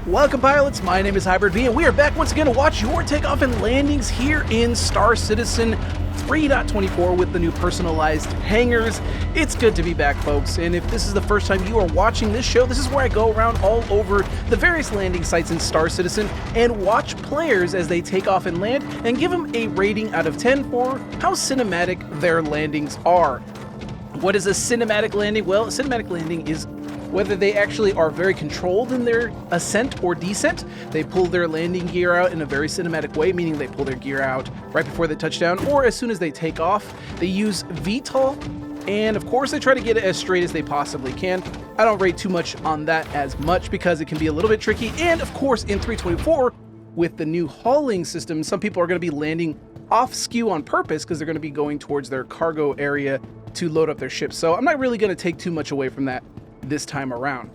Welcome pilots, my name is Hybrid V and we are back once again to watch your takeoff and landings here in Star Citizen 3.24 with the new personalized hangars. It's good to be back, folks, and if this is the first time you are watching this show, this is where I go around all over the various landing sites in Star Citizen and watch players as they take off and land and give them a rating out of 10 for how cinematic their landings are. What is a cinematic landing? Well, a cinematic landing is whether they actually are very controlled in their ascent or descent. They pull their landing gear out in a very cinematic way, meaning they pull their gear out right before they touch down or as soon as they take off. They use VTOL, and of course they try to get it as straight as they possibly can. I don't rate too much on that as much because it can be a little bit tricky, and of course in 324 with the new hauling system, some people are going to be landing off skew on purpose because they're going to be going towards their cargo area to load up their ships. So I'm not really going to take too much away from that this time around.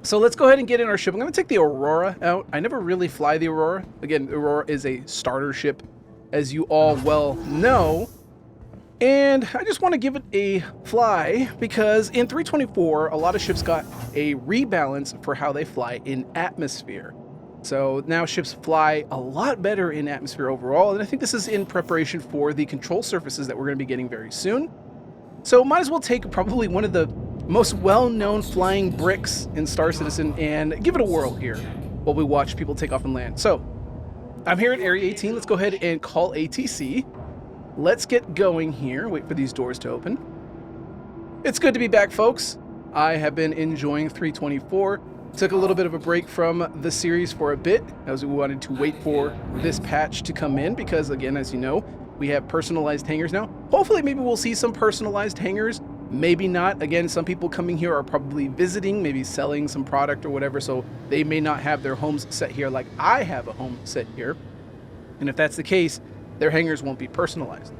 So let's go ahead and get in our ship. I'm going to take the Aurora out. I never really fly the Aurora. Again, Aurora is a starter ship, as you all well know. And I just want to give it a fly because in 324, a lot of ships got a rebalance for how they fly in atmosphere. So now ships fly a lot better in atmosphere overall. And I think this is in preparation for the control surfaces that we're going to be getting very soon. So might as well take probably one of the most well-known flying bricks in Star Citizen and give it a whirl here while we watch people take off and land. So I'm here at Area 18. Let's go ahead and call ATC. Let's get going here. Wait for these doors to open. It's good to be back, folks. I have been enjoying 324. Took a little bit of a break from the series for a bit as we wanted to wait for this patch to come in because, again, as you know, we have personalized hangars now. Hopefully maybe we'll see some personalized hangars. Maybe not. Again, some people coming here are probably visiting, maybe selling some product or whatever, so they may not have their homes set here like I have a home set here. And if that's the case, their hangars won't be personalized.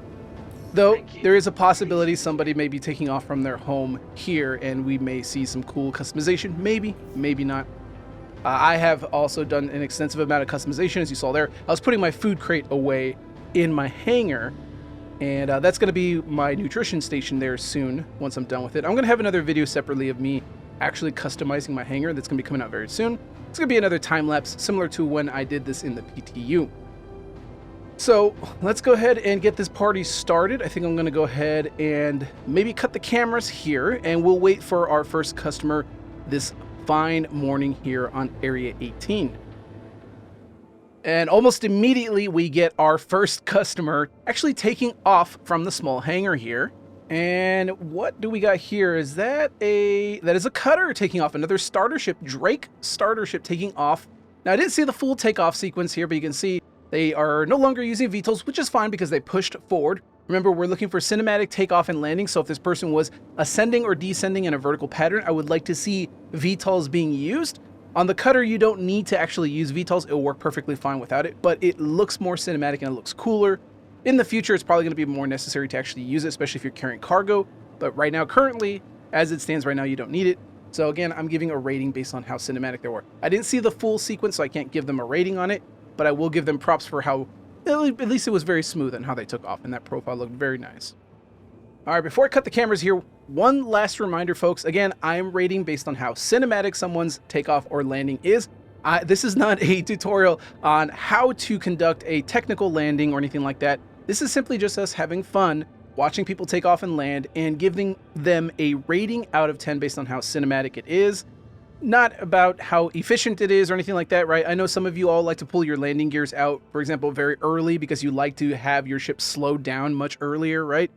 Though there is a possibility somebody may be taking off from their home here and we may see some cool customization. Maybe, maybe not. I have also done an extensive amount of customization, as you saw there. I was putting my food crate away in my hangar, and that's going to be my nutrition station there soon once I'm done with it. I'm going to have another video separately of me actually customizing my hangar that's going to be coming out very soon. It's going to be another time lapse similar to when I did this in the PTU. So let's go ahead and get this party started. I think I'm going to go ahead and maybe cut the cameras here, and we'll wait for our first customer this fine morning here on Area 18. And almost immediately we get our first customer actually taking off from the small hangar here. And what do we got here? Is that is a cutter taking off, another starter ship, Drake starter ship taking off. Now I didn't see the full takeoff sequence here, but you can see they are no longer using VTOLs, which is fine because they pushed forward. Remember, we're looking for cinematic takeoff and landing, so if this person was ascending or descending in a vertical pattern, I would like to see VTOLs being used. On the cutter, you don't need to actually use VTOLs. It'll work perfectly fine without it, but it looks more cinematic and it looks cooler. In the future, it's probably going to be more necessary to actually use it, especially if you're carrying cargo. But right now, currently, as it stands right now, you don't need it. So again, I'm giving a rating based on how cinematic they were. I didn't see the full sequence, so I can't give them a rating on it, but I will give them props for how, at least it was very smooth and how they took off, and that profile looked very nice. All right, before I cut the cameras here, one last reminder, folks. Again, I'm rating based on how cinematic someone's takeoff or landing is. This is not a tutorial on how to conduct a technical landing or anything like that. This is simply just us having fun, watching people take off and land, and giving them a rating out of 10 based on how cinematic it is. Not about how efficient it is or anything like that, right? I know some of you all like to pull your landing gears out, for example, very early because you like to have your ship slowed down much earlier, right?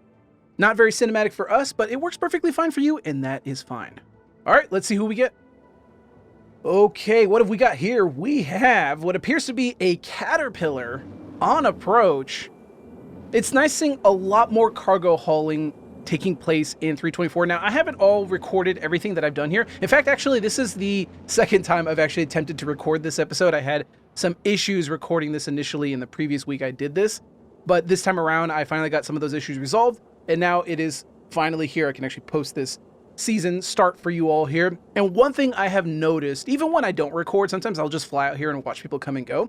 Not very cinematic for us, but it works perfectly fine for you, and that is fine. All right, let's see who we get. Okay, what have we got here? We have what appears to be a caterpillar on approach. It's nice seeing a lot more cargo hauling taking place in 324. Now, I haven't all recorded everything that I've done here. In fact, actually, this is the second time I've actually attempted to record this episode. I had some issues recording this initially in the previous week I did this, but this time around, I finally got some of those issues resolved. And now it is finally here. I can actually post this season start for you all here. And one thing I have noticed, even when I don't record, sometimes I'll just fly out here and watch people come and go,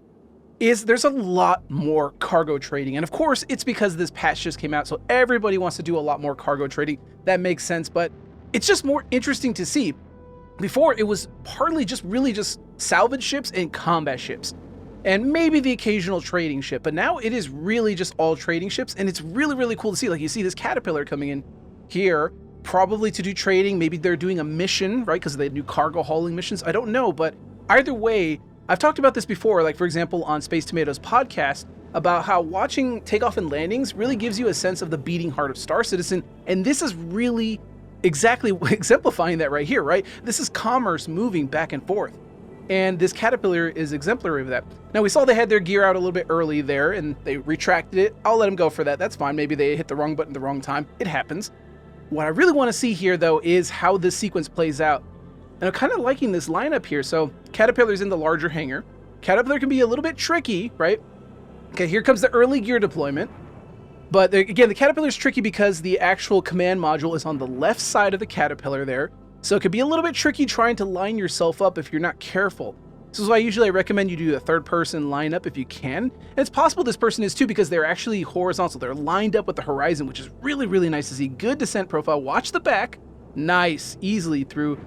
is there's a lot more cargo trading. And of course, it's because this patch just came out, so everybody wants to do a lot more cargo trading. That makes sense, but it's just more interesting to see. Before, it was partly just really just salvage ships and combat ships, and maybe the occasional trading ship, but now it is really just all trading ships, and it's really, really cool to see. Like, you see this caterpillar coming in here, probably to do trading. Maybe they're doing a mission, right, because they do cargo hauling missions. I don't know, but either way, I've talked about this before, like, for example, on Space Tomatoes podcast, about how watching takeoff and landings really gives you a sense of the beating heart of Star Citizen, and this is really exactly exemplifying that right here, right? This is commerce moving back and forth, and this caterpillar is exemplary of that. Now, we saw they had their gear out a little bit early there, and they retracted it. I'll let them go for that. That's fine. Maybe they hit the wrong button at the wrong time. It happens. What I really want to see here, though, is how this sequence plays out. And I'm kind of liking this lineup here. So Caterpillar's in the larger hangar. Caterpillar can be a little bit tricky, right? Okay, here comes the early gear deployment. But again, the Caterpillar's tricky because the actual command module is on the left side of the Caterpillar there. So it could be a little bit tricky trying to line yourself up if you're not careful. This is why usually I recommend you do a third person lineup if you can. And it's possible this person is too, because they're actually horizontal. They're lined up with the horizon, which is really, really nice to see. Good descent profile. Watch the back. Nice. Easily through.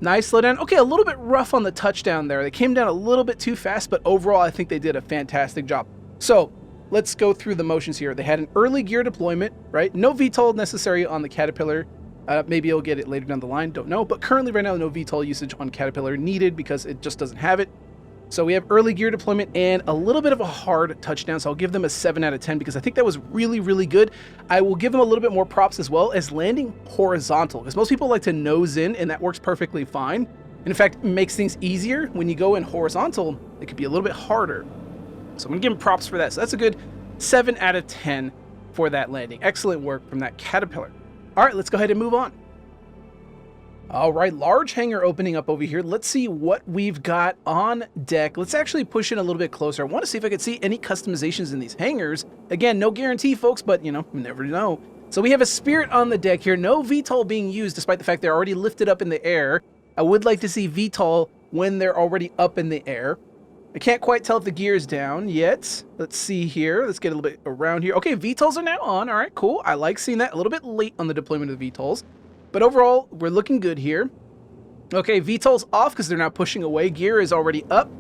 Nice slow down. Okay, a little bit rough on the touchdown there. They came down a little bit too fast, but overall I think they did a fantastic job. So let's go through the motions here. They had an early gear deployment, right? No VTOL necessary on the Caterpillar. Maybe you'll get it later down the line, don't know. But currently right now, no VTOL usage on Caterpillar needed because it just doesn't have it. So we have early gear deployment and a little bit of a hard touchdown. So I'll give them a 7 out of 10 because I think that was really, really good. I will give them a little bit more props as well as landing horizontal, because most people like to nose in, and that works perfectly fine. And in fact, it makes things easier. When you go in horizontal, it could be a little bit harder. So I'm gonna give them props for that. So that's a good 7 out of 10 for that landing. Excellent work from that Caterpillar. All right, let's go ahead and move on. All right, large hangar opening up over here. Let's see what we've got on deck. Let's actually push in a little bit closer. I want to see if I could see any customizations in these hangars. Again, no guarantee, folks, but you never know. So we have a Spirit on the deck here. No VTOL being used, despite the fact they're already lifted up in the air. I would like to see VTOL when they're already up in the air. I can't quite tell if the gear is down yet. Let's see here. Let's get a little bit around here. Okay, VTOLs are now on. All right, cool. I like seeing that. A little bit late on the deployment of the VTOLs. But overall, we're looking good here. Okay, VTOL's off because they're now pushing away. Gear is already up.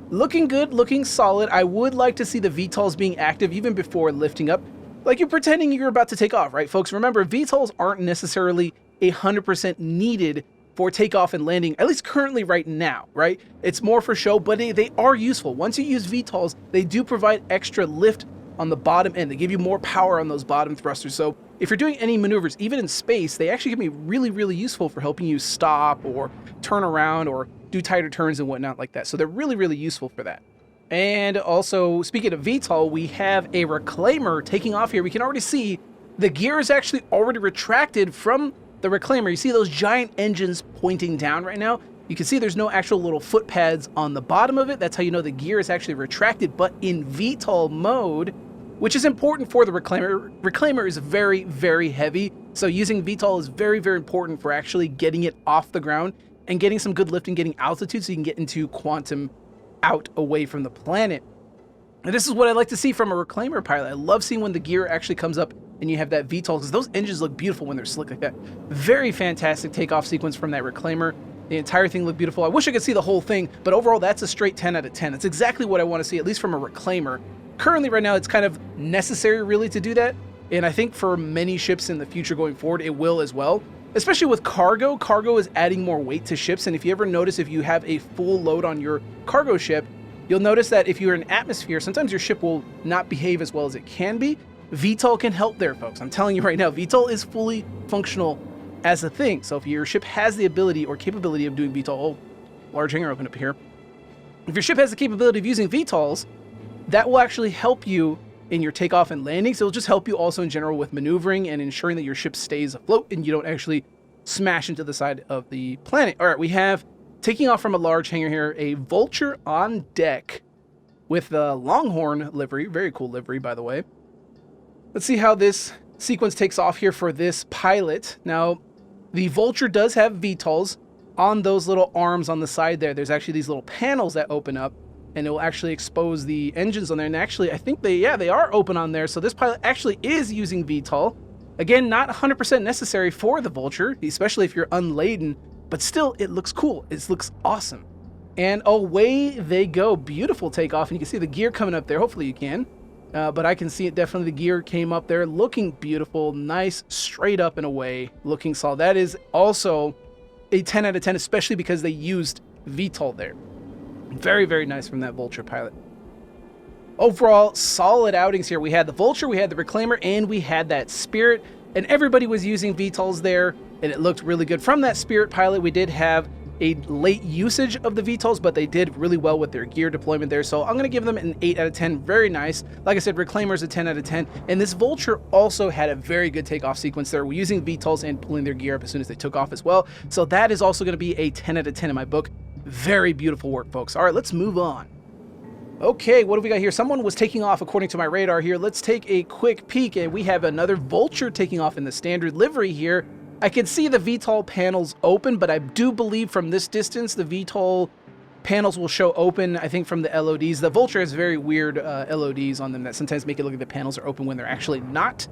Looking good, looking solid. I would like to see the VTOLs being active even before lifting up. Like you're pretending you're about to take off, right, folks? Remember, VTOLs aren't necessarily 100% needed for takeoff and landing, at least currently right now, right? It's more for show, but they are useful. Once you use VTOLs, they do provide extra lift on the bottom end. They give you more power on those bottom thrusters. So if you're doing any maneuvers, even in space, they actually can be really, really useful for helping you stop or turn around or do tighter turns and whatnot like that. So they're really, really useful for that. And also, speaking of VTOL, we have a reclaimer taking off here. We can already see the gear is actually already retracted from the reclaimer. You see those giant engines pointing down right now? You can see there's no actual little foot pads on the bottom of it. That's how you know the gear is actually retracted, but in VTOL mode, which is important for the reclaimer. Reclaimer is very, very heavy, so using VTOL is very, very important for actually getting it off the ground and getting some good lift and getting altitude so you can get into quantum out away from the planet. And this is what I like to see from a reclaimer pilot. I love seeing when the gear actually comes up and you have that VTOL, because those engines look beautiful when they're slick like that. Very fantastic takeoff sequence from that reclaimer. The entire thing looked beautiful. I wish I could see the whole thing, but overall that's a straight 10 out of 10. That's exactly what I want to see, at least from a reclaimer. Currently right now it's kind of necessary really to do that, and I think for many ships in the future going forward it will as well. Especially with cargo. Cargo is adding more weight to ships, and if you ever notice, if you have a full load on your cargo ship, you'll notice that if you're in atmosphere, sometimes your ship will not behave as well as it can be. VTOL can help there, folks. I'm telling you right now, VTOL is fully functional as a thing. So if your ship has the ability or capability of doing VTOL, oh, large hangar open up here. If your ship has the capability of using VTOLs, that will actually help you in your takeoff and landings. It'll just help you also in general with maneuvering and ensuring that your ship stays afloat and you don't actually smash into the side of the planet. All right, we have, taking off from a large hangar here, a Vulture on deck with the Longhorn livery. Very cool livery, by the way. Let's see how this sequence takes off here for this pilot. Now, the Vulture does have VTOLs on those little arms on the side there. There's actually these little panels that open up, and it will actually expose the engines on there. And actually, I think they are open on there. So this pilot actually is using VTOL. Again, not 100% necessary for the Vulture, especially if you're unladen. but still it looks cool. It looks awesome. And away they go. Beautiful takeoff. And you can see the gear coming up there. Hopefully you can. But I can see it definitely. The gear came up there looking beautiful. Nice, straight up and away. Looking solid. That is also a 10 out of 10, especially because they used VTOL there. Very, very nice from that Vulture pilot. Overall, solid outings here. We had the Vulture, we had the Reclaimer, and we had that Spirit. And everybody was using VTOLs there, and it looked really good. From that Spirit pilot, we did have a late usage of the VTOLs, but they did really well with their gear deployment there. So I'm going to give them an 8 out of 10. Very nice. Like I said, Reclaimer's a 10 out of 10. And this Vulture also had a very good takeoff sequence there. We're using VTOLs and pulling their gear up as soon as they took off as well. So that is also going to be a 10 out of 10 in my book. Very beautiful work, folks. All right, let's move on. Okay, what do we got here? Someone was taking off according to my radar here. Let's take a quick peek, and we have another Vulture taking off in the standard livery here. I can see the VTOL panels open, but I do believe from this distance, the VTOL panels will show open, I think, from the LODs. The Vulture has very weird LODs on them that sometimes make it look like the panels are open when they're actually not.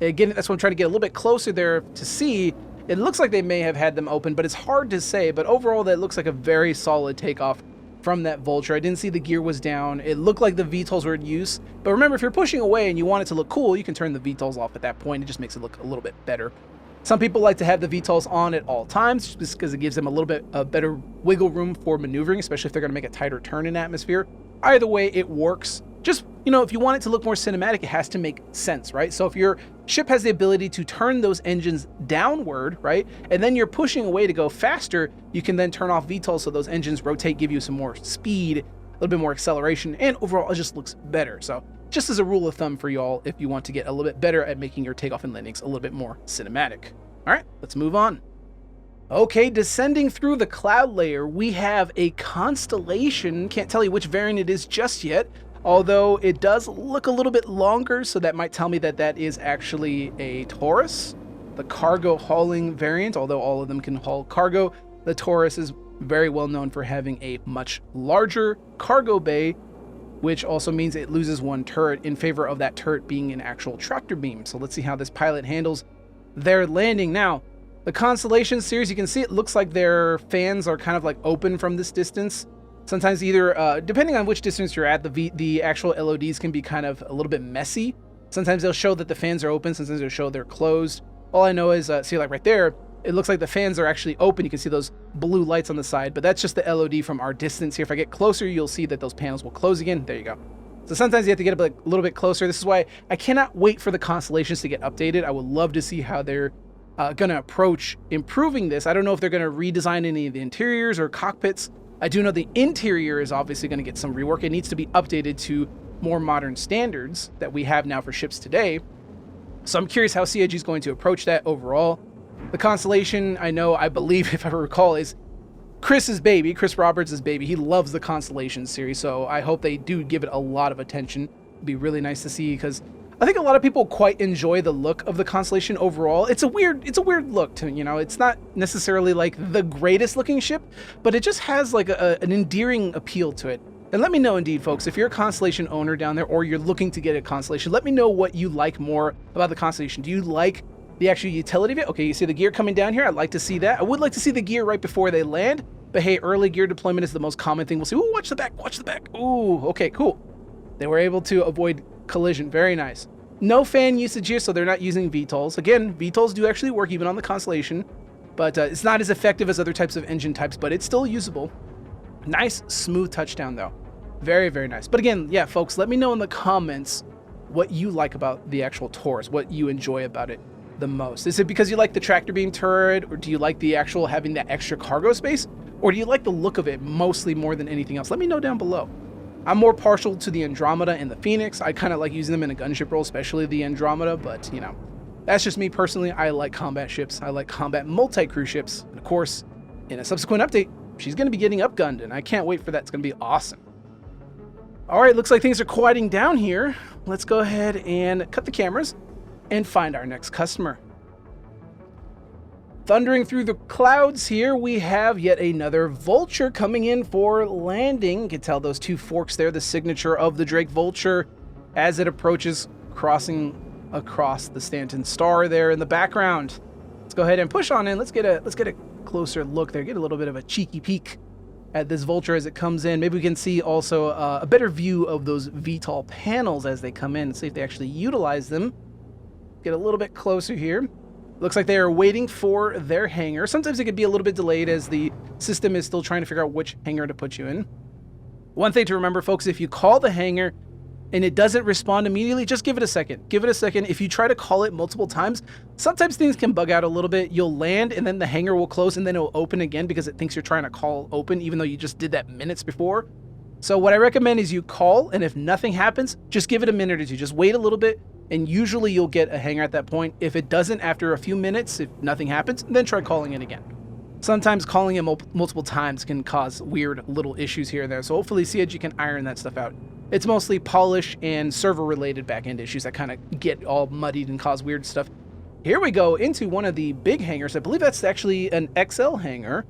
Again, that's why I'm trying to get a little bit closer there to see. It looks like they may have had them open, but it's hard to say. But overall, that looks like a very solid takeoff from that Vulture. I didn't see the gear was down. It looked like the VTOLs were in use. But remember, if you're pushing away and you want it to look cool, you can turn the VTOLs off at that point. It just makes it look a little bit better. Some people like to have the VTOLs on at all times just because it gives them a little bit better wiggle room for maneuvering, especially if they're going to make a tighter turn in atmosphere. Either way, it works. Just, you know, if you want it to look more cinematic, it has to make sense, right? So if your ship has the ability to turn those engines downward, right, and then you're pushing away to go faster, you can then turn off VTOL so those engines rotate, give you some more speed, a little bit more acceleration, and overall it just looks better. So just as a rule of thumb for y'all, if you want to get a little bit better at making your takeoff and landings a little bit more cinematic. All right, let's move on. Okay, descending through the cloud layer, we have a Constellation. Can't tell you which variant it is just yet, although it does look a little bit longer, so that might tell me that that is actually a Taurus, the cargo hauling variant. Although all of them can haul cargo, the Taurus is very well known for having a much larger cargo bay, which also means it loses one turret in favor of that turret being an actual tractor beam. So let's see how this pilot handles their landing. Now, the Constellation series, you can see it looks like their fans are kind of like open from this distance. Sometimes either, depending on which distance you're at, the actual LODs can be kind of a little bit messy. Sometimes they'll show that the fans are open, sometimes they'll show they're closed. All I know is, see, like right there, it looks like the fans are actually open. You can see those blue lights on the side, but that's just the LOD from our distance here. If I get closer, you'll see that those panels will close again. There you go. So sometimes you have to get a little bit closer. This is why I cannot wait for the Constellations to get updated. I would love to see how they're going to approach improving this. I don't know if they're going to redesign any of the interiors or cockpits. I do know the interior is obviously going to get some rework. It needs to be updated to more modern standards that we have now for ships today. So I'm curious how CIG is going to approach that overall. The Constellation, I believe, if I recall, is Chris's baby, Chris Roberts' baby. He loves the Constellation series, so I hope they do give it a lot of attention. It'd be really nice to see, because I think a lot of people quite enjoy the look of the Constellation overall. It's a weird look to, you know, it's not necessarily like the greatest looking ship, but it just has like an endearing appeal to it. And let me know, indeed, folks, if you're a Constellation owner down there or you're looking to get a Constellation, let me know what you like more about the Constellation. Do you like the actual utility of it? Okay, you see the gear coming down here. I'd like to see that. I would like to see the gear right before they land, but hey, early gear deployment is the most common thing we'll see. Ooh, watch the back, watch the back. Ooh, okay, cool. They were able to avoid collision. Very nice. No fan usage here, so they're not using VTOLs. Again, VTOLs do actually work even on the Constellation, but it's not as effective as other types of engine types, but it's still usable. Nice, smooth touchdown, though. Very, very nice. But again, yeah, folks, let me know in the comments what you like about the actual Taurus, what you enjoy about it the most. Is it because you like the tractor beam turret, or do you like the actual having that extra cargo space, or do you like the look of it mostly more than anything else? Let me know down below. I'm more partial to the Andromeda and the Phoenix. I kind of like using them in a gunship role, especially the Andromeda, but, you know, that's just me personally. I like combat ships. I like combat multi-crew ships. And of course, in a subsequent update, she's going to be getting upgunned, and I can't wait for that. It's going to be awesome. All right, looks like things are quieting down here. Let's go ahead and cut the cameras and find our next customer. Thundering through the clouds here, we have yet another Vulture coming in for landing. You can tell those two forks there, the signature of the Drake Vulture as it approaches, crossing across the Stanton Star there in the background. Let's go ahead and push on in. Let's get a closer look there, get a little bit of a cheeky peek at this Vulture as it comes in. Maybe we can see also a better view of those VTOL panels as they come in, see if they actually utilize them. Get a little bit closer here. Looks like they are waiting for their hangar. Sometimes it could be a little bit delayed as the system is still trying to figure out which hangar to put you in. One thing to remember, folks, if you call the hangar and it doesn't respond immediately, just give it a second. Give it a second. If you try to call it multiple times, sometimes things can bug out a little bit. You'll land and then the hangar will close and then it'll open again because it thinks you're trying to call open, even though you just did that minutes before. So what I recommend is you call, and if nothing happens, just give it a minute or two. Just wait a little bit, and usually you'll get a hangar at that point. If it doesn't after a few minutes, if nothing happens, then try calling it again. Sometimes calling it multiple times can cause weird little issues here and there. So hopefully, Siege, you can iron that stuff out. It's mostly polish and server-related backend issues that kind of get all muddied and cause weird stuff. Here we go into one of the big hangars. I believe that's actually an XL hangar.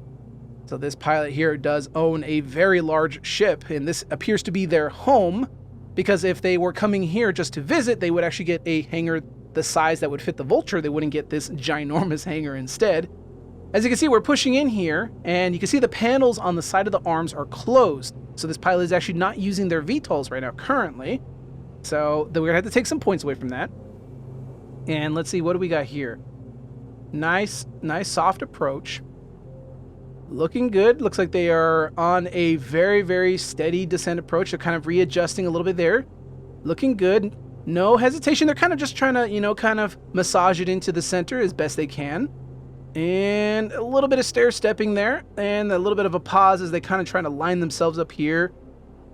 So this pilot here does own a very large ship, and this appears to be their home, because if they were coming here just to visit, they would actually get a hangar the size that would fit the Vulture. They wouldn't get this ginormous hangar instead. As you can see, we're pushing in here, and you can see the panels on the side of the arms are closed. So this pilot is actually not using their VTOLs right now currently. So we're gonna have to take some points away from that. And let's see, what do we got here? Nice soft approach. Looking good. Looks like they are on a very, very steady descent approach. They're kind of readjusting a little bit there. Looking good. No hesitation. They're kind of just trying to, you know, kind of massage it into the center as best they can. And a little bit of stair-stepping there, and a little bit of a pause as they kind of try to line themselves up here.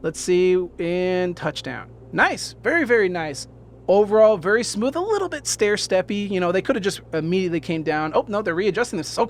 Let's see, and touchdown. Nice, very, very nice. Overall, very smooth, a little bit stair-steppy. You know, they could have just immediately came down. Oh, no, they're readjusting this. So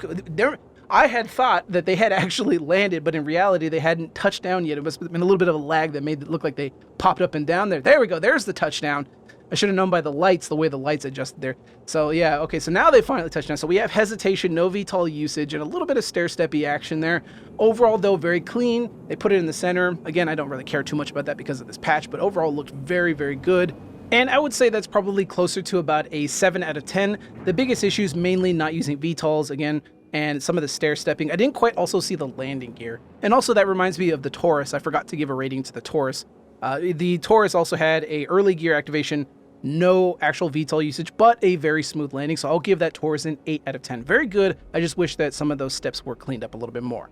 I had thought that they had actually landed, but in reality, they hadn't touched down yet. It must have been a little bit of a lag that made it look like they popped up and down there. There we go, there's the touchdown. I should have known by the lights, the way the lights adjusted there. So yeah, okay, so now they finally touched down. So we have hesitation, no VTOL usage, and a little bit of stair-steppy action there. Overall, though, very clean. They put it in the center. Again, I don't really care too much about that because of this patch, but overall looked very, very good. And I would say that's probably closer to about a 7 out of 10. The biggest issue is mainly not using VTOLs, again, and some of the stair-stepping. I didn't quite also see the landing gear. And also that reminds me of the Taurus. I forgot to give a rating to the Taurus. The Taurus also had a early gear activation, no actual VTOL usage, but a very smooth landing. So I'll give that Taurus an 8 out of 10. Very good. I just wish that some of those steps were cleaned up a little bit more.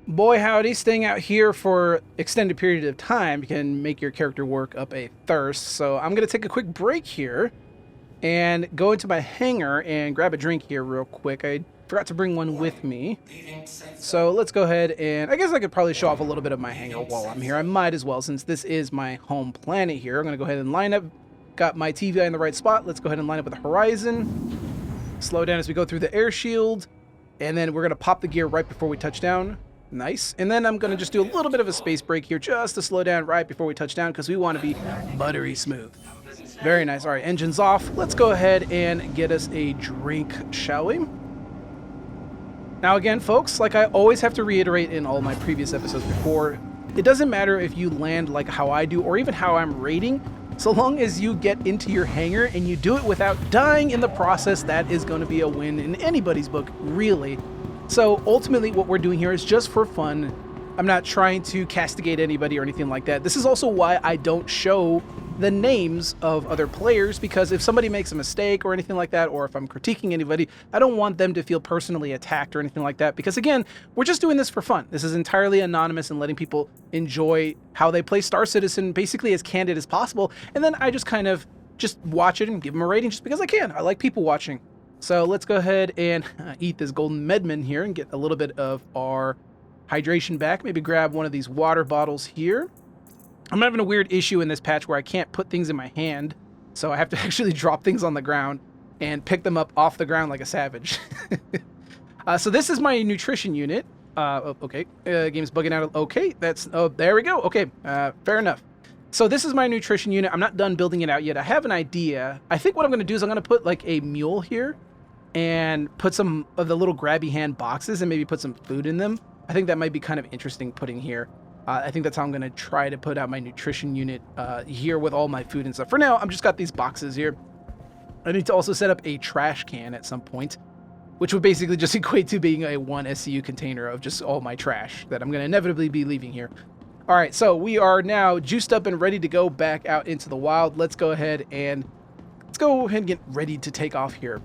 Boy howdy, staying out here for extended period of time can make your character work up a thirst. So I'm going to take a quick break here and go into my hangar and grab a drink here real quick. I forgot to bring one with me. So let's go ahead and I guess I could probably show off a little bit of my hangar while I'm here. I might as well, since this is my home planet here. I'm going to go ahead and line up. Got my TV in the right spot. Let's go ahead and line up with the horizon. Slow down as we go through the air shield. And then we're going to pop the gear right before we touch down. Nice. And then I'm going to just do a little bit of a space break here just to slow down right before we touch down because we want to be buttery smooth. Very nice. All right, engines off. Let's go ahead and get us a drink, shall we? Now again, folks, like I always have to reiterate in all my previous episodes before, it doesn't matter if you land like how I do or even how I'm rating. So long as you get into your hangar and you do it without dying in the process, that is going to be a win in anybody's book, really. So ultimately what we're doing here is just for fun. I'm not trying to castigate anybody or anything like that. This is also why I don't show the names of other players, because if somebody makes a mistake or anything like that, or if I'm critiquing anybody, I don't want them to feel personally attacked or anything like that, because again, we're just doing this for fun. This is entirely anonymous and letting people enjoy how they play Star Citizen basically as candid as possible, and then I just kind of just watch it and give them a rating just because I can. I like people watching. So let's go ahead and eat this golden medman here and get a little bit of our hydration back. Maybe grab one of these water bottles here. I'm having a weird issue in this patch where I can't put things in my hand, so I have to actually drop things on the ground and pick them up off the ground like a savage. So this is my nutrition unit. Okay, game's bugging out. Okay, that's, oh, there we go. Okay, fair enough. So this is my nutrition unit. I'm not done building it out yet. I have an idea. I think what I'm going to do is I'm going to put like a mule here and put some of the little grabby hand boxes and maybe put some food in them. I think that might be kind of interesting putting here. I think that's how I'm going to try to put out my nutrition unit here with all my food and stuff. For now, I've just got these boxes here. I need to also set up a trash can at some point. which would basically just equate to being a 1 SCU container of just all my trash that I'm going to inevitably be leaving here. All right, so we are now juiced up and ready to go back out into the wild. Let's go ahead and get ready to take off here.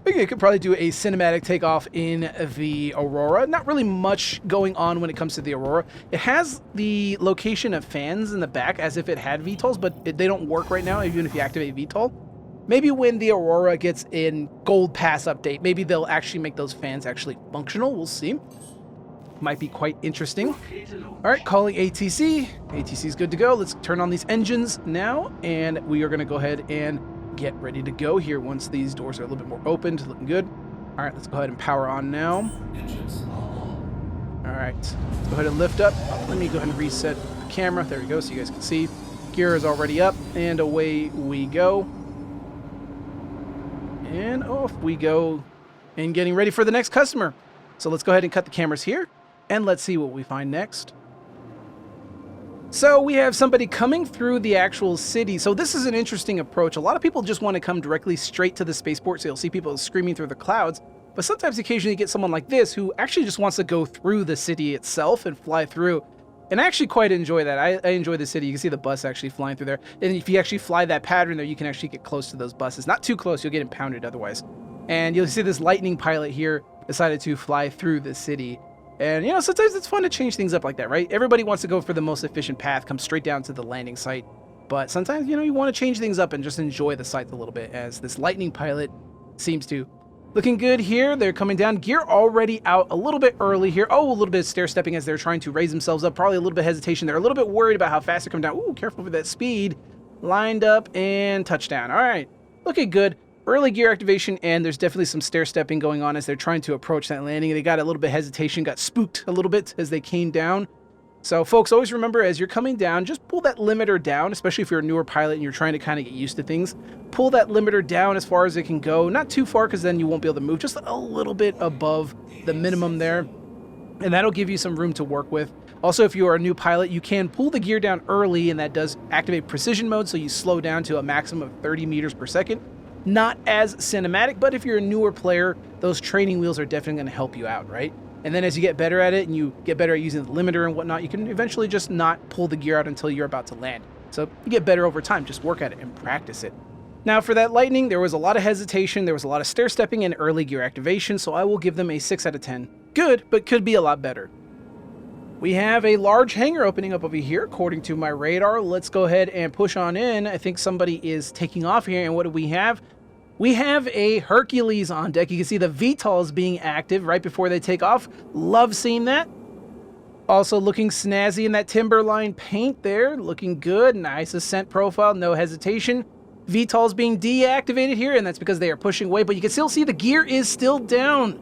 I think I could probably do a cinematic takeoff in the Aurora. Not really much going on when it comes to the Aurora. It has the location of fans in the back as if it had VTOLs, but they don't work right now, even if you activate VTOL. Maybe when the Aurora gets in Gold Pass update, maybe they'll actually make those fans actually functional. We'll see. Might be quite interesting. All right, calling ATC. ATC is good to go. Let's turn on these engines now, and we are going to go ahead and get ready to go here once these doors are a little bit more opened. Looking good. All right, let's go ahead and power on now. All right, let's go ahead and lift up. Let me go ahead and reset the camera. There we go, so you guys can see. Gear is already up, and away we go. And off we go, and getting ready for the next customer. So let's go ahead and cut the cameras here, and let's see what we find next. So we have somebody coming through the actual city. So this is an interesting approach. A lot of people just want to come directly straight to the spaceport. So you'll see people screaming through the clouds. But sometimes occasionally you get someone like this who actually just wants to go through the city itself and fly through. And I actually quite enjoy that. I enjoy the city. You can see the bus actually flying through there. And if you actually fly that pattern there, you can actually get close to those buses. Not too close, you'll get impounded otherwise. And you'll see this lightning pilot here decided to fly through the city. And, you know, sometimes it's fun to change things up like that, right? Everybody wants to go for the most efficient path, come straight down to the landing site. But sometimes, you know, you want to change things up and just enjoy the sights a little bit, as this lightning pilot seems to. Looking good here. They're coming down. Gear already out a little bit early here. Oh, a little bit of stair-stepping as they're trying to raise themselves up. Probably a little bit of hesitation. They're a little bit worried about how fast they're coming down. Ooh, careful with that speed. Lined up and touchdown. All right. Looking good. Early gear activation, and there's definitely some stair-stepping going on as they're trying to approach that landing. They got a little bit of hesitation, got spooked a little bit as they came down. So, folks, always remember, as you're coming down, just pull that limiter down, especially if you're a newer pilot and you're trying to kind of get used to things. Pull that limiter down as far as it can go. Not too far, because then you won't be able to move. Just a little bit above the minimum there. And that'll give you some room to work with. Also, if you are a new pilot, you can pull the gear down early, and that does activate precision mode, so you slow down to a maximum of 30 meters per second. Not as cinematic, but if you're a newer player, those training wheels are definitely going to help you out, right? And then as you get better at it and you get better at using the limiter and whatnot, you can eventually just not pull the gear out until you're about to land. So you get better over time. Just work at it and practice it. Now for that lightning, there was a lot of hesitation. There was a lot of stair-stepping and early gear activation, so I will give them a 6 out of 10. Good, but could be a lot better. We have a large hangar opening up over here, according to my radar. Let's go ahead and push on in. I think somebody is taking off here, and what do we have? We have a Hercules on deck. You can see the VTOLs being active right before they take off. Love seeing that. Also looking snazzy in that Timberline paint there. Looking good. Nice ascent profile. No hesitation. VTOLs being deactivated here, and that's because they are pushing away. But you can still see the gear is still down.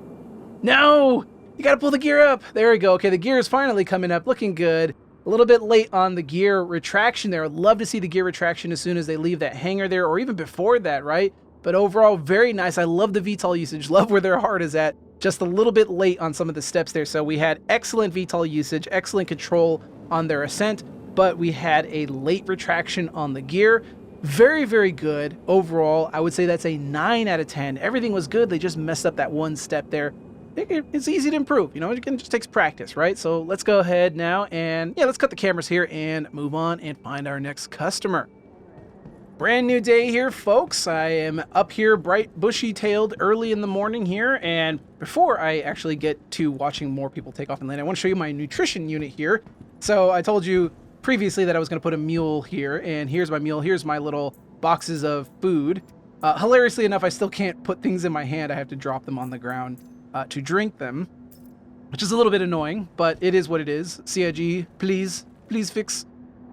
No! You gotta pull the gear up. There we go. Okay, the gear is finally coming up. Looking good. A little bit late on the gear retraction there. I'd love to see the gear retraction as soon as they leave that hangar there, or even before that, right? But overall, very nice. I love the VTOL usage. Love where their heart is at. Just a little bit late on some of the steps there. So we had excellent VTOL usage, excellent control on their ascent, but we had a late retraction on the gear. Very, very good. Overall, I would say that's a 9 out of 10. Everything was good. They just messed up that one step there. It's easy to improve. You know, it just takes practice, right? So let's go ahead now and, yeah, let's cut the cameras here and move on and find our next customer. Brand new day here, folks. I am up here bright bushy-tailed early in the morning here, and before I actually get to watching more people take off and land, I want to show you my nutrition unit here. So I told you previously that I was going to put a mule here, and here's my mule. Here's my little boxes of food. Hilariously enough, I still can't put things in my hand. I have to drop them on the ground to drink them, which is a little bit annoying, but it is what it is. CIG, please fix.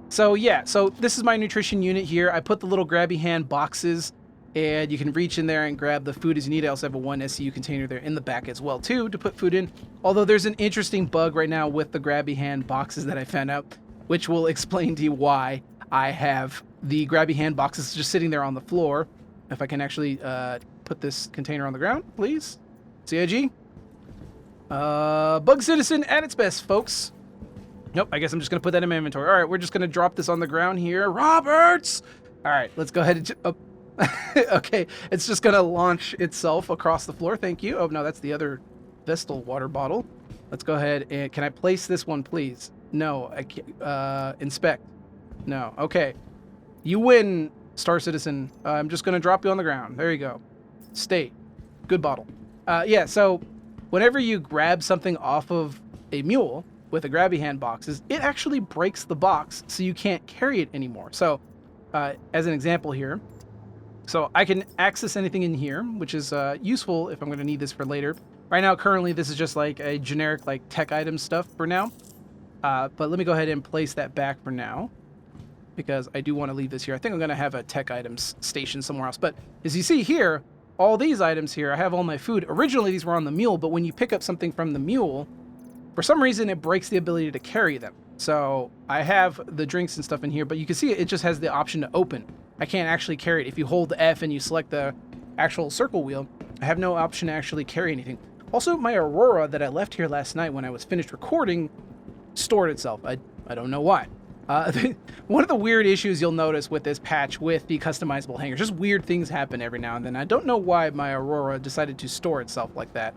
So yeah, so this is my nutrition unit here. I put the little grabby hand boxes, and you can reach in there and grab the food as you need. I also have a 1 SCU container there in the back as well too to put food in. Although there's an interesting bug right now with the grabby hand boxes that I found out, which will explain to you why I have the grabby hand boxes just sitting there on the floor. If I can actually put this container on the ground, please. CIG. Bug Citizen at its best, folks. Nope, I guess I'm just going to put that in my inventory. All right, we're just going to drop this on the ground here. Roberts! All right, let's go ahead and... Oh, Okay, it's just gonna launch itself across the floor. Thank you. Oh no, that's the other Vestal water bottle. Let's go ahead and can I place this one, please? No, I can't. Inspect. No. Okay. You win, Star Citizen. I'm just gonna drop you on the ground. There you go. Stay. Good bottle. Yeah. So, whenever you grab something off of a mule with a grabby hand boxes, it actually breaks the box, so you can't carry it anymore. So, as an example here. So I can access anything in here, which is useful if I'm going to need this for later. Right now, currently, this is just like a generic like tech item stuff for now. But let me go ahead and place that back for now, because I do want to leave this here. I think I'm going to have a tech items station somewhere else. But as you see here, all these items here, I have all my food. Originally, these were on the mule, but when you pick up something from the mule, for some reason, it breaks the ability to carry them. So I have the drinks and stuff in here, but you can see it just has the option to open. I can't actually carry it. If you hold F and you select the actual circle wheel, I have no option to actually carry anything. Also, my Aurora that I left here last night when I was finished recording stored itself. I don't know why. One of the weird issues you'll notice with this patch with the customizable hangers, just weird things happen every now and then. I don't know why my Aurora decided to store itself like that,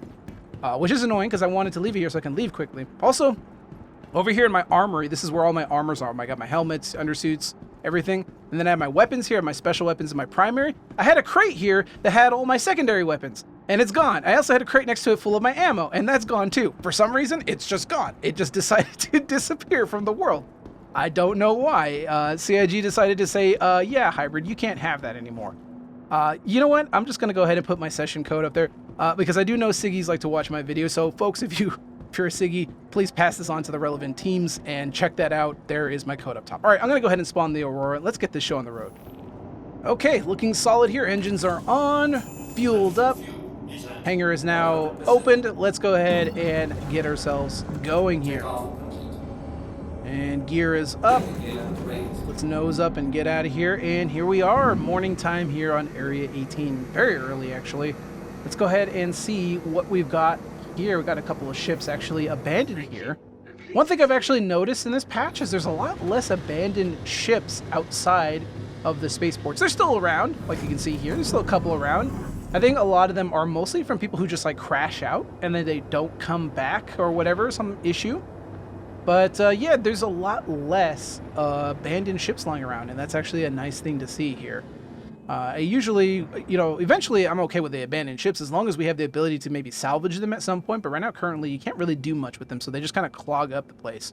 which is annoying because I wanted to leave it here so I can leave quickly. Also, over here in my armory, this is where all my armors are. I got my helmets, undersuits, everything. And then I have my weapons here, my special weapons and my primary. I had a crate here that had all my secondary weapons, and it's gone. I also had a crate next to it full of my ammo, and that's gone too. For some reason, it's just gone. It just decided to disappear from the world. I don't know why. CIG decided to say, yeah, Hybrid, you can't have that anymore. You know what? I'm just going to go ahead and put my session code up there, because I do know Siggies like to watch my videos. So folks, if you're a Siggy, please pass this on to the relevant teams and check that out. There is my code up top. All right, I'm going to go ahead and spawn the Aurora. Let's get this show on the road. Okay, looking solid here. Engines are on, fueled up. Hangar is now opened. Let's go ahead and get ourselves going here. And gear is up. Let's nose up and get out of here. And here we are, morning time here on Area 18. Very early, actually. Let's go ahead and see what we've got here. We've got a couple of ships actually abandoned here. One thing I've actually noticed in this patch is there's a lot less abandoned ships outside of the spaceports. They're still around, like you can see here. There's still a couple around. I think a lot of them are mostly from people who just like crash out and then they don't come back or whatever, some issue. But yeah, there's a lot less abandoned ships lying around, and that's actually a nice thing to see here. I usually, you know, eventually I'm okay with the abandoned ships as long as we have the ability to maybe salvage them at some point, but right now currently you can't really do much with them, so they just kind of clog up the place.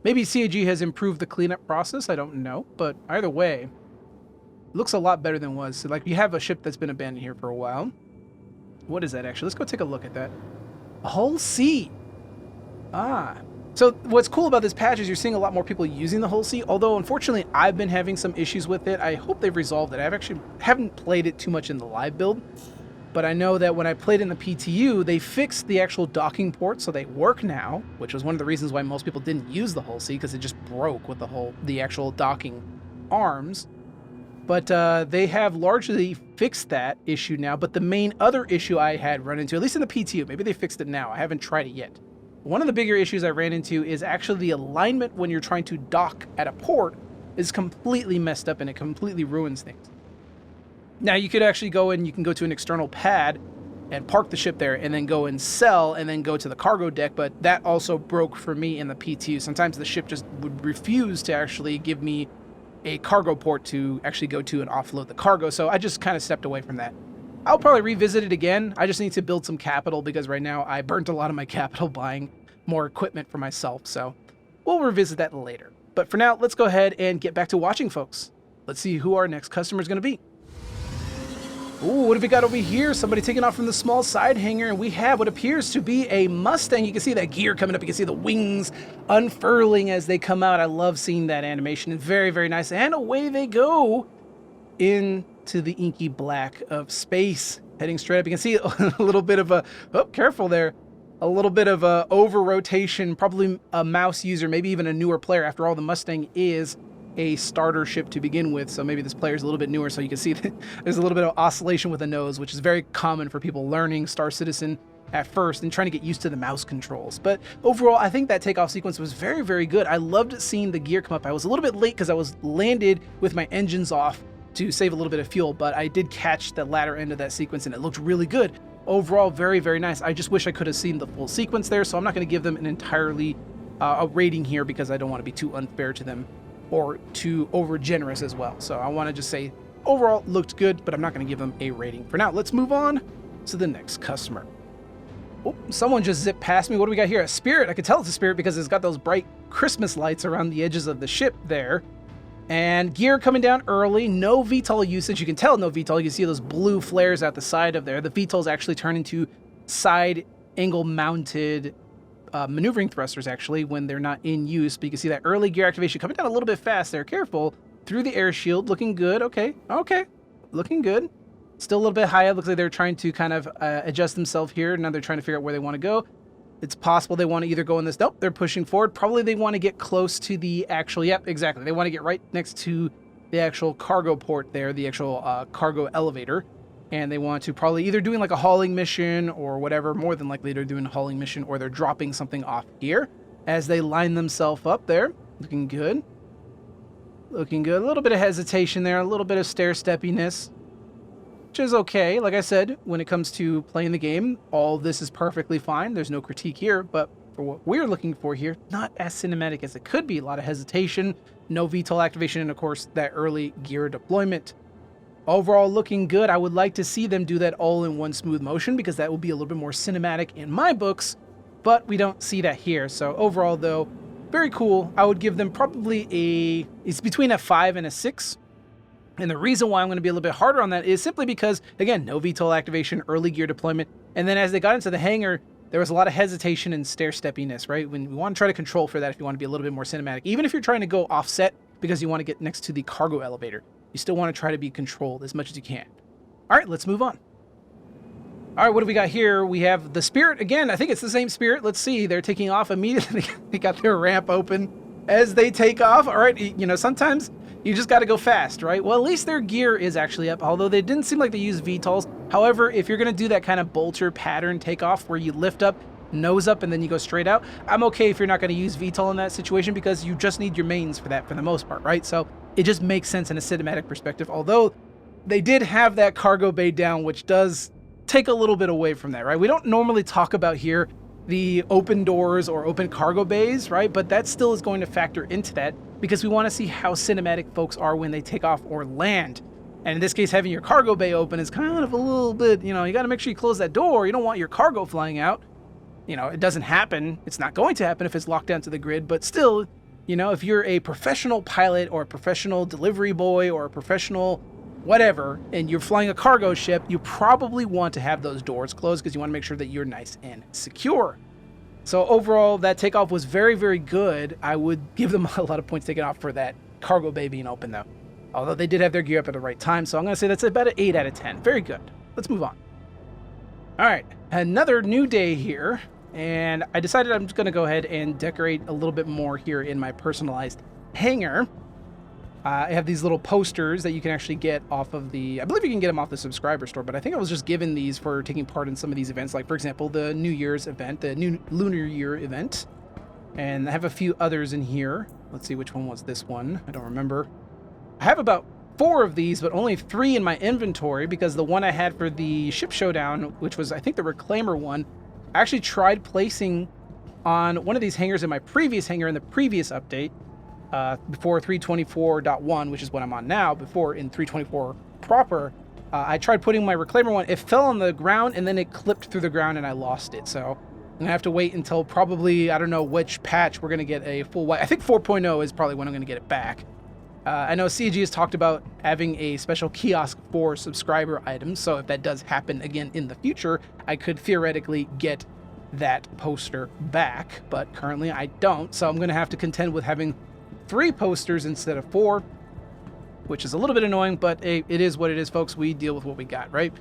Maybe CAG has improved the cleanup process, I don't know, but either way, it looks a lot better than it was. So, like, you have a ship that's been abandoned here for a while. What is that actually? Let's go take a look at that. A Hull C. Ah. So what's cool about this patch is you're seeing a lot more people using the Hull C, although unfortunately I've been having some issues with it. I hope they've resolved it. I've actually haven't played it too much in the live build, but I know that when I played in the PTU, they fixed the actual docking ports so they work now, which was one of the reasons why most people didn't use the Hull C, because it just broke with the actual docking arms. But they have largely fixed that issue now. But the main other issue I had run into, at least in the PTU, maybe they fixed it now, I haven't tried it yet. One of the bigger issues I ran into is actually the alignment when you're trying to dock at a port is completely messed up and it completely ruins things. Now you could actually go and you can go to an external pad and park the ship there and then go and sell and then go to the cargo deck, but that also broke for me in the PTU. Sometimes the ship just would refuse to actually give me a cargo port to actually go to and offload the cargo, so I just kind of stepped away from that. I'll probably revisit it again. I just need to build some capital because right now I burnt a lot of my capital buying more equipment for myself, so we'll revisit that later. But for now, let's go ahead and get back to watching, folks. Let's see who our next customer is going to be. Ooh, what have we got over here? Somebody taking off from the small side hangar, and we have what appears to be a Mustang. You can see that gear coming up. You can see the wings unfurling as they come out. I love seeing that animation. It's very, very nice. And away they go into the inky black of space, heading straight up. You can see a little bit of a, oh, careful there. A little bit of a over rotation, probably a mouse user, maybe even a newer player. After all, the Mustang is a starter ship to begin with, so maybe this player is a little bit newer, so you can see that there's a little bit of oscillation with the nose, which is very common for people learning Star Citizen at first and trying to get used to the mouse controls. But overall, I think that takeoff sequence was very, very good. I loved seeing the gear come up. I was a little bit late because I was landed with my engines off, to save a little bit of fuel, but I did catch the latter end of that sequence and it looked really good. Overall, very, very nice. I just wish I could have seen the full sequence there, so I'm not going to give them an entirely a rating here because I don't want to be too unfair to them or too over generous as well. So I want to just say overall looked good, but I'm not going to give them a rating. For now, let's move on to the next customer. Oh, someone just zipped past me. What do we got here? A Spirit. I can tell it's a Spirit because it's got those bright Christmas lights around the edges of the ship there. And gear coming down early, no VTOL usage. You can tell no VTOL. You can see those blue flares out the side of there. The VTOLs actually turn into side angle mounted maneuvering thrusters actually when they're not in use. But you can see that early gear activation coming down a little bit fast there. Careful. Through the air shield. Looking good. Okay. Looking good. Still a little bit high. It looks like they're trying to kind of adjust themselves here. Now they're trying to figure out where they want to go. It's possible they want to either go in this. Nope, they're pushing forward. Probably they want to get close to the actual. Yep, exactly. They want to get right next to the actual cargo port there, the actual cargo elevator. And they want to probably either doing like a hauling mission or whatever. More than likely they're doing a hauling mission or they're dropping something off here as they line themselves up there. Looking good. Looking good. A little bit of hesitation there. A little bit of stair-steppiness. Which is okay. Like I said, when it comes to playing the game, all this is perfectly fine. There's no critique here, but for what we're looking for here, not as cinematic as it could be. A lot of hesitation, no VTOL activation, and of course, that early gear deployment. Overall, looking good. I would like to see them do that all in one smooth motion because that will be a little bit more cinematic in my books, but we don't see that here. So overall, though, very cool. I would give them probably it's between a 5 and a 6. And the reason why I'm going to be a little bit harder on that is simply because, again, no VTOL activation, early gear deployment. And then as they got into the hangar, there was a lot of hesitation and stair-steppiness, right? When we want to try to control for that if you want to be a little bit more cinematic. Even if you're trying to go offset because you want to get next to the cargo elevator, you still want to try to be controlled as much as you can. All right, let's move on. All right, what do we got here? We have the Spirit. Again, I think it's the same Spirit. Let's see. They're taking off immediately. They got their ramp open as they take off. All right, you know, sometimes you just got to go fast, right? Well, at least their gear is actually up, although they didn't seem like they used VTOLs. However, if you're going to do that kind of Vulture pattern takeoff where you lift up, nose up, and then you go straight out, I'm okay if you're not going to use VTOL in that situation because you just need your mains for that for the most part, right? So it just makes sense in a cinematic perspective, although they did have that cargo bay down, which does take a little bit away from that, right? We don't normally talk about here the open doors or open cargo bays, right? But that still is going to factor into that because we want to see how cinematic folks are when they take off or land. And in this case, having your cargo bay open is kind of a little bit, you know, you got to make sure you close that door. You don't want your cargo flying out. You know, it doesn't happen. It's not going to happen if it's locked down to the grid, but still, you know, if you're a professional pilot or a professional delivery boy or a professional whatever, and you're flying a cargo ship, you probably want to have those doors closed because you want to make sure that you're nice and secure. So overall, that takeoff was very, very good. I would give them a lot of points taken off for that cargo bay being open, though. Although they did have their gear up at the right time, so I'm going to say that's about an 8 out of 10. Very good. Let's move on. All right, another new day here, and I decided I'm just going to go ahead and decorate a little bit more here in my personalized hangar. I have these little posters that you can actually get off of the, I believe you can get them off the subscriber store, but I think I was just given these for taking part in some of these events, like for example, the New Year's event, the new Lunar Year event. And I have a few others in here. Let's see, which one was this one? I don't remember. I have about 4 of these, but only 3 in my inventory because the one I had for the Ship Showdown, which was I think the Reclaimer one, I actually tried placing on one of these hangars in my previous hangar in the previous update. Before 324.1, which is what I'm on now, before in 324 proper, I tried putting my Reclaimer one. It fell on the ground, and then it clipped through the ground, and I lost it. So I'm going to have to wait until probably, I don't know which patch we're going to get a full white. I think 4.0 is probably when I'm going to get it back. I know CG has talked about having a special kiosk for subscriber items, so if that does happen again in the future, I could theoretically get that poster back, but currently I don't, so I'm going to have to contend with having 3 posters instead of 4, which is a little bit annoying, but it is what it is, folks. We deal with what we got, right?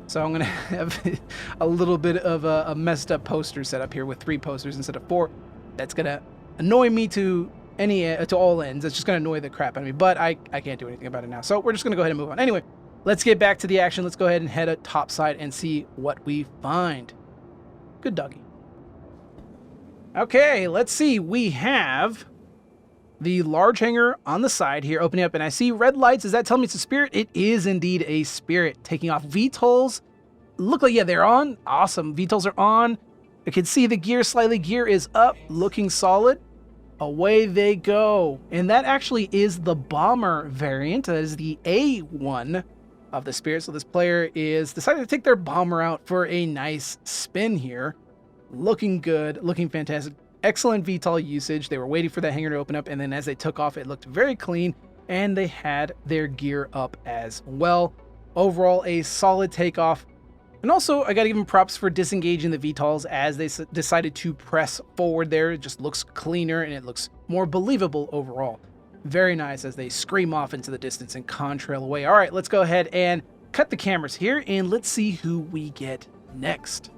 So I'm going to have a little bit of a messed up poster set up here with 3 posters instead of 4. That's going to annoy me to all ends. It's just going to annoy the crap out of me, but I can't do anything about it now. So we're just going to go ahead and move on. Anyway, let's get back to the action. Let's go ahead and head up topside and see what we find. Good doggy. Okay, let's see. We have the large hangar on the side here opening up, and I see red lights. Does that tell me it's a Spirit? It is indeed a Spirit. Taking off VTOLs. Look like, yeah, they're on. Awesome. VTOLs are on. I can see the gear slightly. Gear is up, looking solid. Away they go. And that actually is the bomber variant. That is the A1 of the Spirit. So this player is deciding to take their bomber out for a nice spin here. Looking good, looking fantastic. Excellent VTOL usage. They were waiting for that hangar to open up, and then as they took off, it looked very clean, and they had their gear up as well. Overall, a solid takeoff. And also, I gotta give them props for disengaging the VTOLs as they decided to press forward there. It just looks cleaner, and it looks more believable overall. Very nice as they scream off into the distance and contrail away. All right, let's go ahead and cut the cameras here, and let's see who we get next.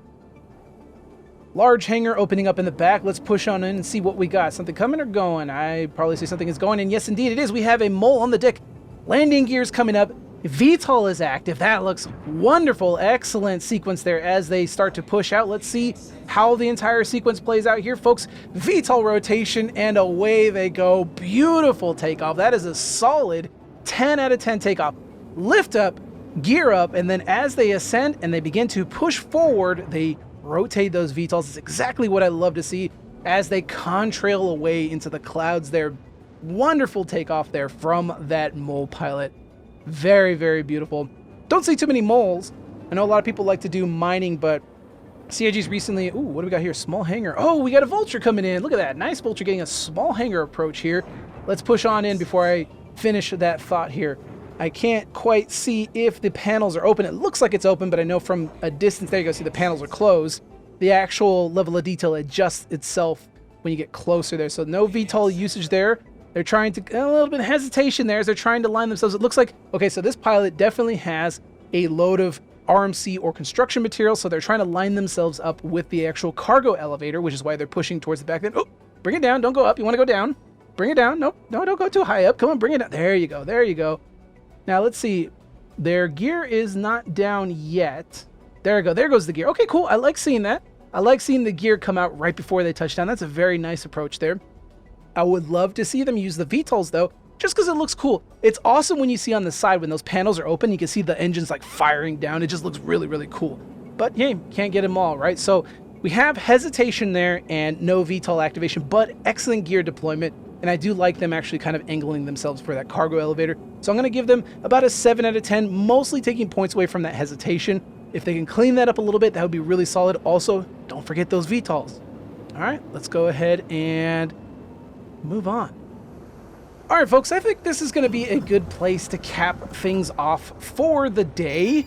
Large hangar opening up in the back. Let's push on in and see what we got. Something coming or going? I probably say something is going, and yes, indeed it is. We have a mole on the deck. Landing gears coming up. VTOL is active. That looks wonderful. Excellent sequence there as they start to push out. Let's see how the entire sequence plays out here, folks. VTOL rotation, and away they go. Beautiful takeoff. That is a solid 10 out of 10 takeoff. Lift up, gear up, and then as they ascend and they begin to push forward, they rotate those VTOLs. It's exactly what I love to see as they contrail away into the clouds there. Wonderful takeoff there from that mole pilot. Very, very beautiful. Don't see too many moles. I know a lot of people like to do mining, but CIG's recently... Ooh, what do we got here? Small hangar. Oh, we got a Vulture coming in. Look at that. Nice Vulture getting a small hangar approach here. Let's push on in before I finish that thought here. I can't quite see if the panels are open. It looks like it's open, but I know from a distance, there you go, see the panels are closed. The actual level of detail adjusts itself when you get closer there. So no VTOL usage there. They're trying to, a little bit of hesitation there as they're trying to line themselves. It looks like, okay, so this pilot definitely has a load of RMC or construction material, so they're trying to line themselves up with the actual cargo elevator, which is why they're pushing towards the back then. Oh, bring it down, don't go up. You want to go down? Bring it down. Nope, no, don't go too high up. Come on, bring it down. There you go, there you go. Now, let's see. Their gear is not down yet. There we go. There goes the gear. Okay, cool. I like seeing that. I like seeing the gear come out right before they touch down. That's a very nice approach there. I would love to see them use the VTOLs, though, just because it looks cool. It's awesome when you see on the side, when those panels are open, you can see the engines, like, firing down. It just looks really, really cool. But, hey, can't get them all, right? So we have hesitation there and no VTOL activation, but excellent gear deployment. And I do like them actually kind of angling themselves for that cargo elevator. So I'm going to give them about a 7 out of 10, mostly taking points away from that hesitation. If they can clean that up a little bit, that would be really solid. Also, don't forget those VTOLs. All right, let's go ahead and move on. All right, folks, I think this is going to be a good place to cap things off for the day.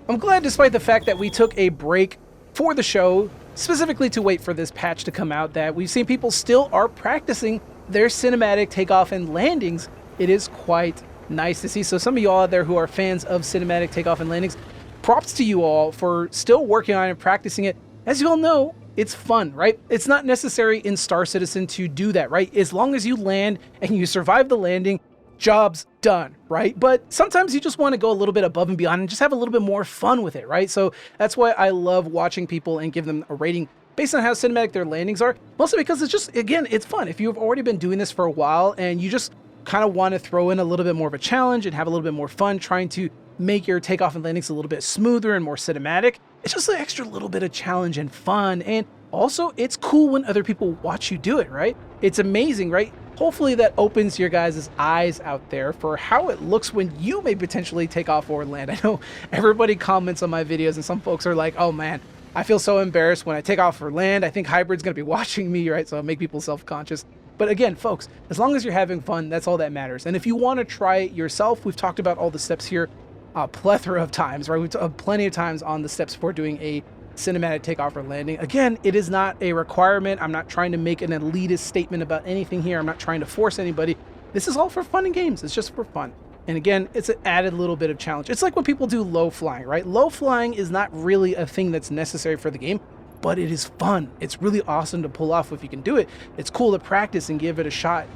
I'm glad, despite the fact that we took a break for the show, specifically to wait for this patch to come out, that we've seen people still are practicing their cinematic takeoff and landings. It is quite nice to see. So some of you all out there who are fans of cinematic takeoff and landings, props to you all for still working on it and practicing it. As you all know, it's fun, right? It's not necessary in Star Citizen to do that, right? As long as you land and you survive the landing, job's done, right? But sometimes you just want to go a little bit above and beyond and just have a little bit more fun with it, right? So that's why I love watching people and give them a rating based on how cinematic their landings are, mostly because it's just, again, it's fun. If you've already been doing this for a while and you just kind of want to throw in a little bit more of a challenge and have a little bit more fun trying to make your takeoff and landings a little bit smoother and more cinematic, it's just an extra little bit of challenge and fun. And also, it's cool when other people watch you do it, right? It's amazing, right? Hopefully that opens your guys' eyes out there for how it looks when you may potentially take off or land. I know everybody comments on my videos and some folks are like, oh man, I feel so embarrassed when I take off or land. I think Hybrid's going to be watching me, right? So I make people self-conscious. But again, folks, as long as you're having fun, that's all that matters. And if you want to try it yourself, we've talked about all the steps here a plethora of times, right? We've talked plenty of times on the steps for doing a cinematic takeoff or landing. Again, it is not a requirement. I'm not trying to make an elitist statement about anything here. I'm not trying to force anybody. This is all for fun and games. It's just for fun. And again, it's an added little bit of challenge. It's like when people do low flying, right? Low flying is not really a thing that's necessary for the game, but it is fun. It's really awesome to pull off if you can do it. It's cool to practice and give it a shot.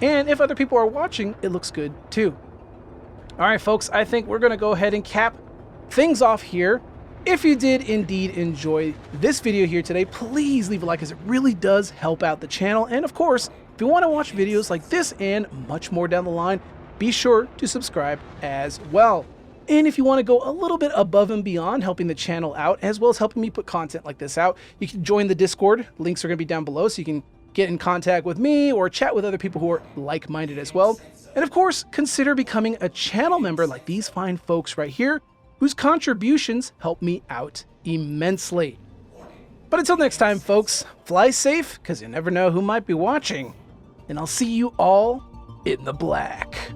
And if other people are watching, it looks good too. All right, folks, I think we're going to go ahead and cap things off here. If you did indeed enjoy this video here today, please leave a like, as it really does help out the channel. And of course, If you want to watch videos like this and much more down the line, be sure to subscribe as well. And if you want to go a little bit above and beyond helping the channel out, as well as helping me put content like this out, you can join the Discord. Links are going to be down below, so you can get in contact with me or chat with other people who are like-minded as well. And of course, consider becoming a channel member like these fine folks right here, whose contributions help me out immensely. But until next time, folks, fly safe, because you never know who might be watching. And I'll see you all in the black.